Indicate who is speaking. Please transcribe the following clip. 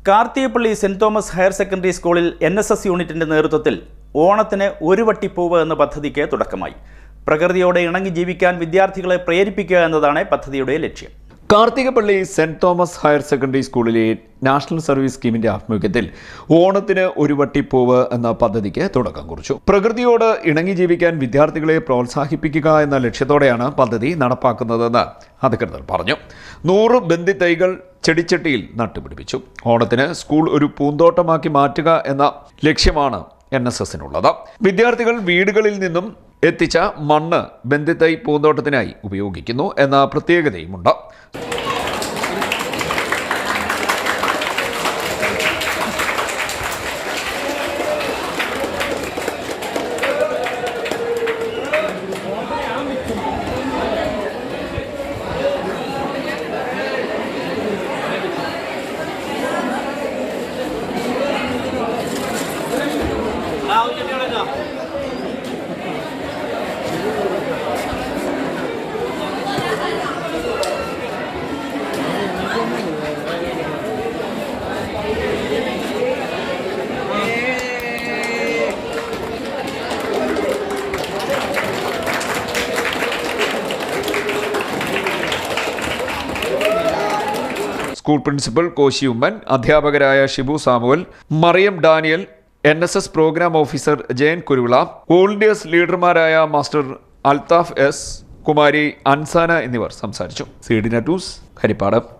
Speaker 1: Karthikappally saint Thomas higher secondary സ്കൂളിൽ NSS യൂണിറ്റിന്റെ നേതൃത്വത്തിൽ ഓണത്തിന് ഒരു വട്ടിപ്പൂവ് എന്ന പദ്ധതിക്ക് തുടക്കമായി. പ്രകൃതിയോടെ ഇണങ്ങി ജീവിക്കാൻ വിദ്യാർത്ഥികളെ പ്രേരിപ്പിക്കുക എന്നതാണ് പദ്ധതിയുടെ ലക്ഷ്യം.
Speaker 2: Karthikappally saint Thomas higher secondary സ്കൂളിലെ നാഷണൽ സർവീസ് സ്കീമിന്റെ ആഭിമുഖ്യത്തിൽ ഓണത്തിന് ഒരു വട്ടിപ്പൂവ് എന്ന പദ്ധതിക്ക് തുടക്കം കുറിച്ചു. പ്രകൃതിയോട് ഇണങ്ങി ജീവിക്കാൻ വിദ്യാർത്ഥികളെ പ്രോത്സാഹിപ്പിക്കുക എന്ന ലക്ഷ്യത്തോടെയാണ് പദ്ധതി നടപ്പാക്കുന്നതെന്ന് അധികൃതർ പറഞ്ഞു. 100 ബന്ധിത്തൈകൾ ചെടിച്ചട്ടിയിൽ നട്ടുപിടിപ്പിച്ചു. ഓണത്തിന് സ്കൂൾ ഒരു പൂന്തോട്ടമാക്കി മാറ്റുക എന്ന ലക്ഷ്യമാണ് NSSനുള്ളത്. വിദ്യാർത്ഥികൾ വീടുകളിൽ നിന്നും എത്തിച്ച മണ്ണ് ബന്ധിത്തൈ പൂന്തോട്ടത്തിനായി ഉപയോഗിക്കുന്നു എന്ന പ്രത്യേകതയുമുണ്ട്. സ്കൂൾ പ്രിൻസിപ്പൽ കോശി ഉമ്മൻ, അധ്യാപകരായ Shibu Samuel, Mariam Daniel, NSS program officer Jayan Kuruvila, volunteers ലീഡർമാരായ മാസ്റ്റർ അൽത്താഫ് S, കുമാരി അൻസാന എന്നിവർ സംസാരിച്ചു. CDNet news, Harippad.